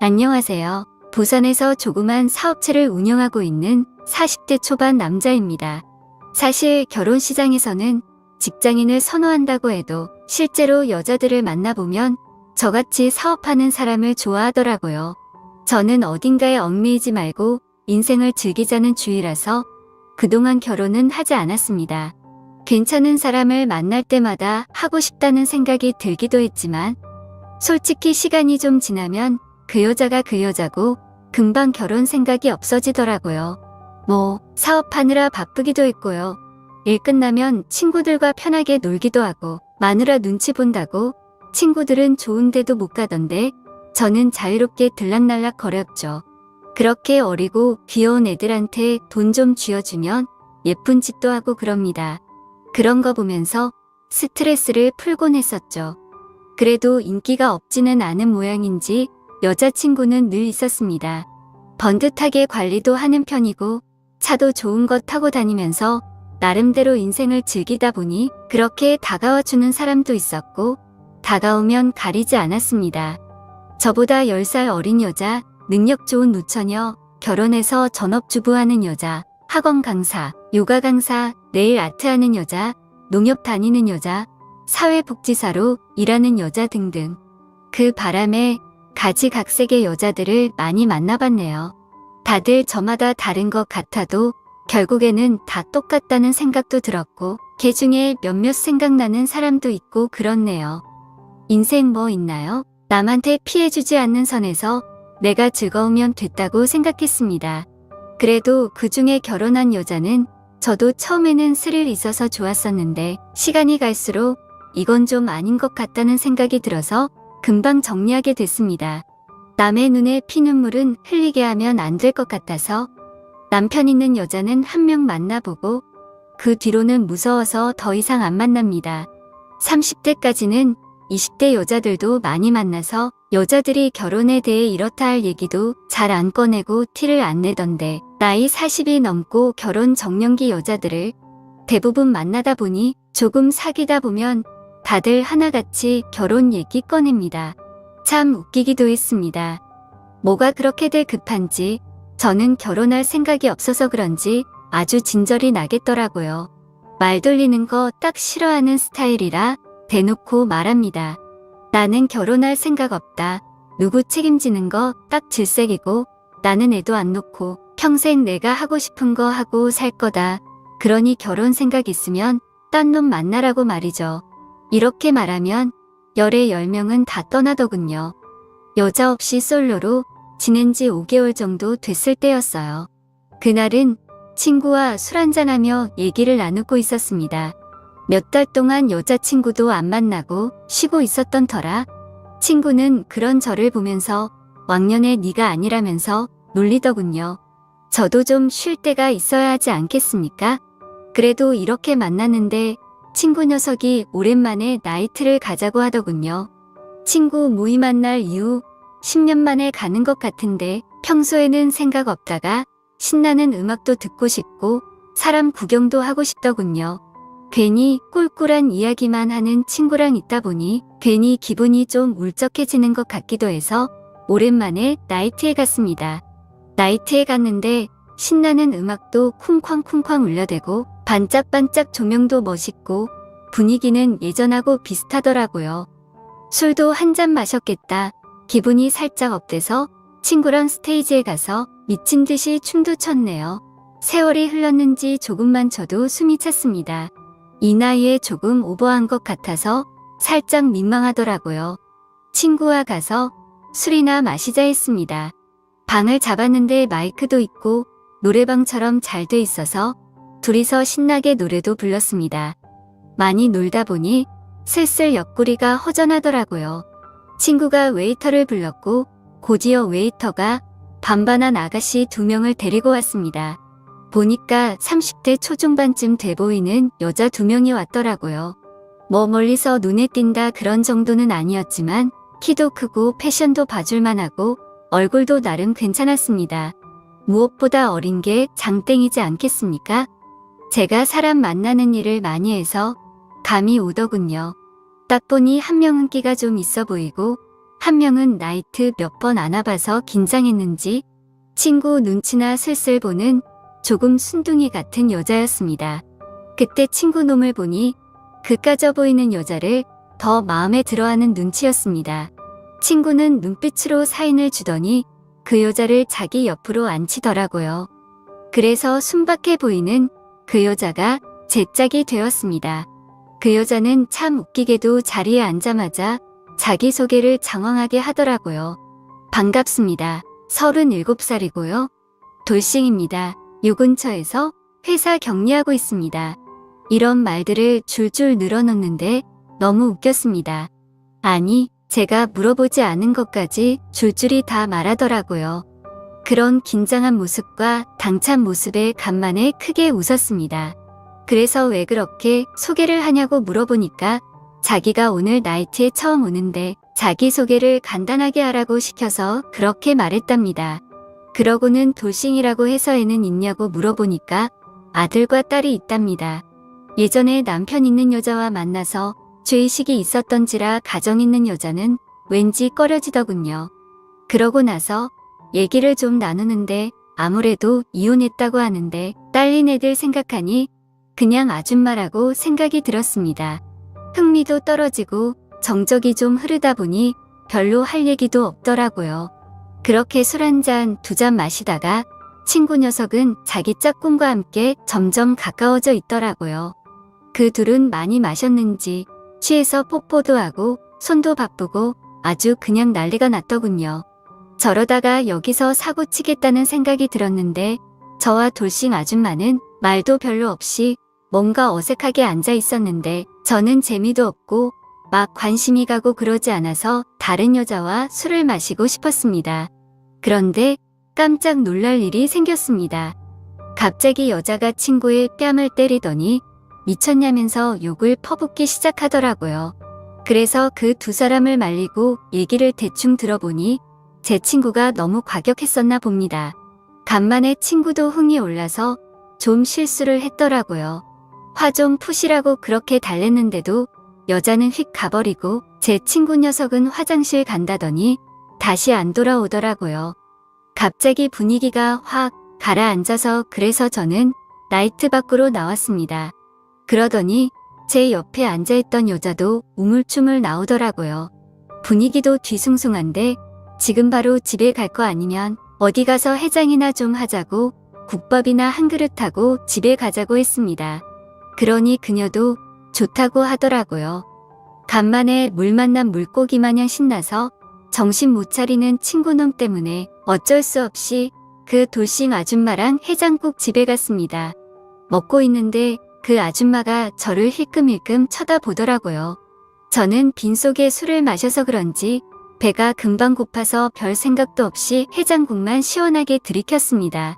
안녕하세요. 부산에서 조그만 사업체를 운영하고 있는 40대 초반 남자입니다. 사실 결혼 시장에서는 직장인을 선호한다고 해도 실제로 여자들을 만나보면 저같이 사업하는 사람을 좋아하더라고요. 저는 어딘가에 얽매이지 말고 인생을 즐기자는 주의라서 그동안 결혼은 하지 않았습니다. 괜찮은 사람을 만날 때마다 하고 싶다는 생각이 들기도 했지만 솔직히 시간이 좀 지나면 그 여자가 그 여자고 금방 결혼 생각이 없어지더라고요. 사업하느라 바쁘기도 했고요. 일 끝나면 친구들과 편하게 놀기도 하고 마누라 눈치 본다고 친구들은 좋은 데도 못 가던데 저는 자유롭게 들락날락 거렸죠. 그렇게 어리고 귀여운 애들한테 돈 좀 쥐어주면 예쁜 짓도 하고 그럽니다. 그런 거 보면서 스트레스를 풀곤 했었죠. 그래도 인기가 없지는 않은 모양인지 여자친구는 늘 있었습니다. 번듯하게 관리도 하는 편이고 차도 좋은 거 타고 다니면서 나름대로 인생을 즐기다 보니 그렇게 다가와주는 사람도 있었고 다가오면 가리지 않았습니다. 저보다 10살 어린 여자, 능력 좋은 노처녀, 결혼해서 전업주부하는 여자, 학원 강사, 요가 강사, 네일 아트하는 여자, 농협 다니는 여자, 사회복지사로 일하는 여자 등등. 그 바람에 가지각색의 여자들을 많이 만나봤네요. 다들 저마다 다른 것 같아도 결국에는 다 똑같다는 생각도 들었고 걔 중에 몇몇 생각나는 사람도 있고 그렇네요. 인생 뭐 있나요? 남한테 피해주지 않는 선에서 내가 즐거우면 됐다고 생각했습니다. 그래도 그 중에 결혼한 여자는 저도 처음에는 스릴 있어서 좋았었는데 시간이 갈수록 이건 좀 아닌 것 같다는 생각이 들어서 금방 정리하게 됐습니다. 남의 눈에 피눈물은 흘리게 하면 안 될 것 같아서 남편 있는 여자는 한 명 만나보고 그 뒤로는 무서워서 더 이상 안 만납니다. 30대까지는 20대 여자들도 많이 만나서 여자들이 결혼에 대해 이렇다 할 얘기도 잘 안 꺼내고 티를 안 내던데 나이 40이 넘고 결혼 정년기 여자들을 대부분 만나다 보니 조금 사귀다 보면 다들 하나같이 결혼 얘기 꺼냅니다. 참 웃기기도 했습니다. 뭐가 그렇게들 급한지 저는 결혼할 생각이 없어서 그런지 아주 진절이 나겠더라고요. 말 돌리는 거 딱 싫어하는 스타일이라 대놓고 말합니다. 나는 결혼할 생각 없다. 누구 책임지는 거 딱 질색이고 나는 애도 안 놓고 평생 내가 하고 싶은 거 하고 살 거다. 그러니 결혼 생각 있으면 딴 놈 만나라고 말이죠. 이렇게 말하면 열에 10명은 다 떠나더군요. 여자 없이 솔로로 지낸 지 5개월 정도 됐을 때였어요. 그날은 친구와 술 한잔하며 얘기를 나누고 있었습니다. 몇 달 동안 여자친구도 안 만나고 쉬고 있었던 터라 친구는 그런 저를 보면서 왕년에 네가 아니라면서 놀리더군요. 저도 좀 쉴 때가 있어야 하지 않겠습니까? 그래도 이렇게 만났는데 친구 녀석이 오랜만에 나이트를 가자고 하더군요. 친구 모임한 날 이후 10년 만에 가는 것 같은데 평소에는 생각 없다가 신나는 음악도 듣고 싶고 사람 구경도 하고 싶더군요. 괜히 꿀꿀한 이야기만 하는 친구랑 있다 보니 괜히 기분이 좀 울적해지는 것 같기도 해서 오랜만에 나이트에 갔습니다. 나이트에 갔는데 신나는 음악도 쿵쾅쿵쾅 울려대고 반짝반짝 조명도 멋있고 분위기는 예전하고 비슷하더라고요. 술도 한 잔 마셨겠다. 기분이 살짝 업돼서 친구랑 스테이지에 가서 미친 듯이 춤도 췄네요. 세월이 흘렀는지 조금만 쳐도 숨이 찼습니다. 이 나이에 조금 오버한 것 같아서 살짝 민망하더라고요. 친구와 가서 술이나 마시자 했습니다. 방을 잡았는데 마이크도 있고 노래방처럼 잘 돼 있어서 둘이서 신나게 노래도 불렀습니다. 많이 놀다 보니 슬슬 옆구리가 허전하더라고요. 친구가 웨이터를 불렀고 곧이어 웨이터가 반반한 아가씨 2명을 데리고 왔습니다. 보니까 30대 초중반쯤 돼 보이는 여자 2명이 왔더라고요. 멀리서 눈에 띈다 그런 정도는 아니었지만 키도 크고 패션도 봐줄만하고 얼굴도 나름 괜찮았습니다. 무엇보다 어린 게 장땡이지 않겠습니까? 제가 사람 만나는 일을 많이 해서 감이 오더군요. 딱 보니 한 명은 끼가 좀 있어 보이고 한 명은 나이트 몇 번 안 와봐서 긴장했는지 친구 눈치나 슬슬 보는 조금 순둥이 같은 여자였습니다. 그때 친구 놈을 보니 그 까져 보이는 여자를 더 마음에 들어하는 눈치였습니다. 친구는 눈빛으로 사인을 주더니 그 여자를 자기 옆으로 앉히더라고요. 그래서 순박해 보이는 그 여자가 제 짝이 되었습니다. 그 여자는 참 웃기게도 자리에 앉자마자 자기소개를 장황하게 하더라고요. 반갑습니다. 37살이고요. 돌싱입니다. 요 근처에서 회사 격리하고 있습니다. 이런 말들을 줄줄 늘어놓는데 너무 웃겼습니다. 아니, 제가 물어보지 않은 것까지 줄줄이 다 말하더라고요. 그런 긴장한 모습과 당찬 모습에 간만에 크게 웃었습니다. 그래서 왜 그렇게 소개를 하냐고 물어보니까 자기가 오늘 나이트에 처음 오는데 자기소개를 간단하게 하라고 시켜서 그렇게 말했답니다. 그러고는 돌싱이라고 해서 애는 있냐고 물어보니까 아들과 딸이 있답니다. 예전에 남편 있는 여자와 만나서 죄의식이 있었던지라 가정 있는 여자는 왠지 꺼려지더군요. 그러고 나서 얘기를 좀 나누는데 아무래도 이혼했다고 하는데 딸린 애들 생각하니 그냥 아줌마라고 생각이 들었습니다. 흥미도 떨어지고 정적이 좀 흐르다 보니 별로 할 얘기도 없더라고요. 그렇게 술 한 잔, 두 잔 마시다가 친구 녀석은 자기 짝꿍과 함께 점점 가까워져 있더라고요. 그 둘은 많이 마셨는지 취해서 뽀뽀도 하고 손도 바쁘고 아주 그냥 난리가 났더군요. 저러다가 여기서 사고 치겠다는 생각이 들었는데 저와 돌싱 아줌마는 말도 별로 없이 뭔가 어색하게 앉아 있었는데 저는 재미도 없고 막 관심이 가고 그러지 않아서 다른 여자와 술을 마시고 싶었습니다. 그런데 깜짝 놀랄 일이 생겼습니다. 갑자기 여자가 친구의 뺨을 때리더니 미쳤냐면서 욕을 퍼붓기 시작하더라고요. 그래서 그 두 사람을 말리고 얘기를 대충 들어보니 제 친구가 너무 과격했었나 봅니다. 간만에 친구도 흥이 올라서 좀 실수를 했더라고요. 화 좀 푸시라고 그렇게 달랬는데도 여자는 휙 가버리고 제 친구 녀석은 화장실 간다더니 다시 안 돌아오더라고요. 갑자기 분위기가 확 가라앉아서 그래서 저는 나이트 밖으로 나왔습니다. 그러더니 제 옆에 앉아있던 여자도 우물쭈물 나오더라고요. 분위기도 뒤숭숭한데 지금 바로 집에 갈 거 아니면 어디 가서 해장이나 좀 하자고 국밥이나 한 그릇 하고 집에 가자고 했습니다. 그러니 그녀도 좋다고 하더라고요. 간만에 물 만난 물고기 마냥 신나서 정신 못 차리는 친구놈 때문에 어쩔 수 없이 그 돌싱 아줌마랑 해장국 집에 갔습니다. 먹고 있는데 그 아줌마가 저를 힐끔힐끔 쳐다보더라고요. 저는 빈속에 술을 마셔서 그런지 배가 금방 고파서 별 생각도 없이 해장국만 시원하게 들이켰습니다.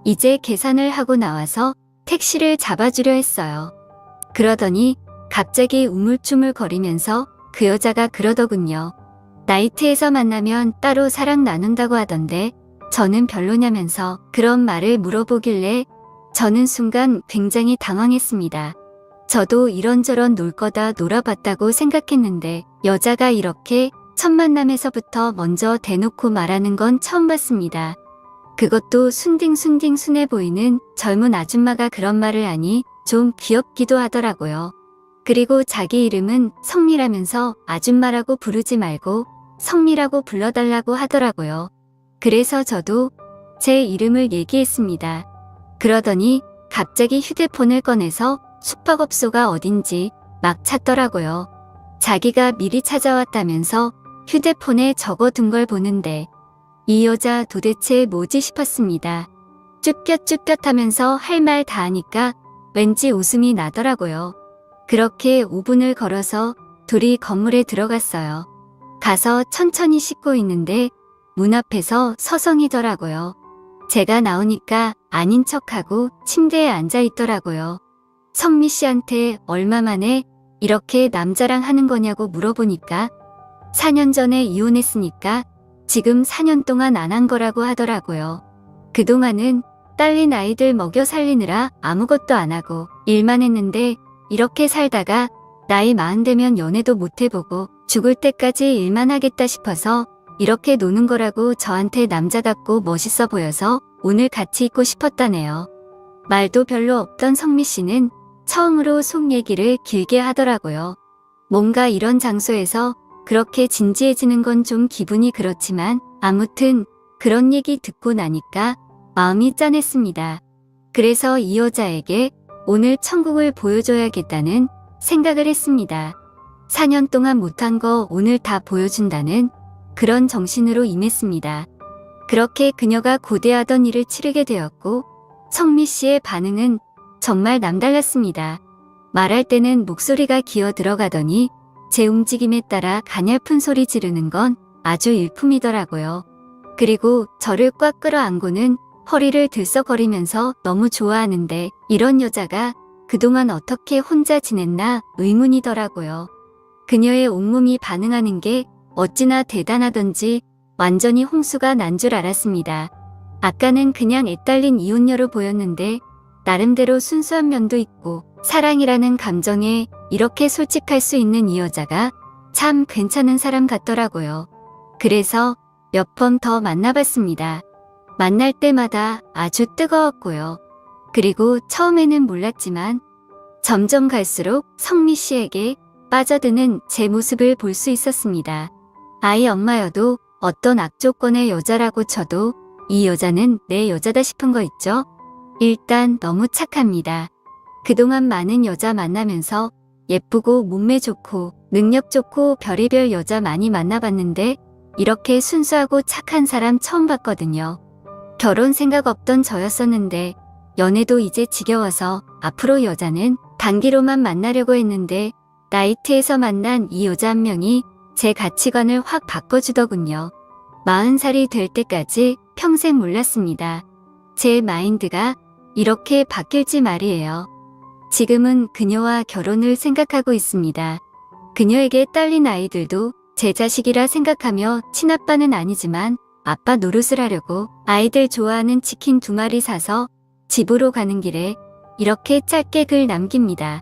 이제 계산을 하고 나와서 택시를 잡아주려 했어요. 그러더니 갑자기 우물쭈물 거리면서 그 여자가 그러더군요. 나이트에서 만나면 따로 사랑 나눈다고 하던데 저는 별로냐면서 그런 말을 물어보길래 저는 순간 굉장히 당황했습니다. 저도 이런저런 놀 거다 놀아봤다고 생각했는데 여자가 이렇게 첫 만남에서부터 먼저 대놓고 말하는 건 처음 봤습니다. 그것도 순딩순딩 순해 보이는 젊은 아줌마가 그런 말을 하니 좀 귀엽기도 하더라고요. 그리고 자기 이름은 성미라면서 아줌마라고 부르지 말고 성미라고 불러달라고 하더라고요. 그래서 저도 제 이름을 얘기했습니다. 그러더니 갑자기 휴대폰을 꺼내서 숙박업소가 어딘지 막 찾더라고요. 자기가 미리 찾아왔다면서 휴대폰에 적어둔 걸 보는데 이 여자 도대체 뭐지 싶었습니다. 쭈뼛쭈뼛하면서 할 말 다 하니까 왠지 웃음이 나더라고요. 그렇게 5분을 걸어서 둘이 건물에 들어갔어요. 가서 천천히 씻고 있는데 문 앞에서 서성이더라고요. 제가 나오니까 아닌 척하고 침대에 앉아 있더라고요. 성미 씨한테 얼마 만에 이렇게 남자랑 하는 거냐고 물어보니까 4년 전에 이혼했으니까 지금 4년 동안 안 한 거라고 하더라고요. 그동안은 딸린 아이들 먹여 살리느라 아무것도 안 하고 일만 했는데 이렇게 살다가 나이 40 되면 연애도 못 해보고 죽을 때까지 일만 하겠다 싶어서 이렇게 노는 거라고 저한테 남자 같고 멋있어 보여서 오늘 같이 있고 싶었다네요. 말도 별로 없던 성미 씨는 처음으로 속 얘기를 길게 하더라고요. 뭔가 이런 장소에서 그렇게 진지해지는 건 좀 기분이 그렇지만 아무튼 그런 얘기 듣고 나니까 마음이 짠했습니다. 그래서 이 여자에게 오늘 천국을 보여줘야겠다는 생각을 했습니다. 4년 동안 못한 거 오늘 다 보여준다는 그런 정신으로 임했습니다. 그렇게 그녀가 고대하던 일을 치르게 되었고 성미 씨의 반응은 정말 남달랐습니다. 말할 때는 목소리가 기어 들어가더니 제 움직임에 따라 가냘픈 소리 지르는 건 아주 일품이더라고요. 그리고 저를 꽉 끌어안고는 허리를 들썩거리면서 너무 좋아하는데 이런 여자가 그동안 어떻게 혼자 지냈나 의문이더라고요. 그녀의 온몸이 반응하는 게 어찌나 대단하던지 완전히 홍수가 난 줄 알았습니다. 아까는 그냥 애딸린 이혼녀로 보였는데 나름대로 순수한 면도 있고 사랑이라는 감정에 이렇게 솔직할 수 있는 이 여자가 참 괜찮은 사람 같더라고요. 그래서 몇 번 더 만나봤습니다. 만날 때마다 아주 뜨거웠고요. 그리고 처음에는 몰랐지만 점점 갈수록 성미 씨에게 빠져드는 제 모습을 볼 수 있었습니다. 아이 엄마여도 어떤 악조건의 여자라고 쳐도 이 여자는 내 여자다 싶은 거 있죠? 일단 너무 착합니다. 그동안 많은 여자 만나면서 예쁘고 몸매 좋고 능력 좋고 별의별 여자 많이 만나봤는데 이렇게 순수하고 착한 사람 처음 봤거든요. 결혼 생각 없던 저였었는데 연애도 이제 지겨워서 앞으로 여자는 단기로만 만나려고 했는데 나이트에서 만난 이 여자 한 명이 제 가치관을 확 바꿔주더군요. 40살이 될 때까지 평생 몰랐습니다. 제 마인드가 이렇게 바뀔지 말이에요. 지금은 그녀와 결혼을 생각하고 있습니다. 그녀에게 딸린 아이들도 제 자식이라 생각하며 친아빠는 아니지만 아빠 노릇을 하려고 아이들 좋아하는 치킨 2마리 사서 집으로 가는 길에 이렇게 짧게 글 남깁니다.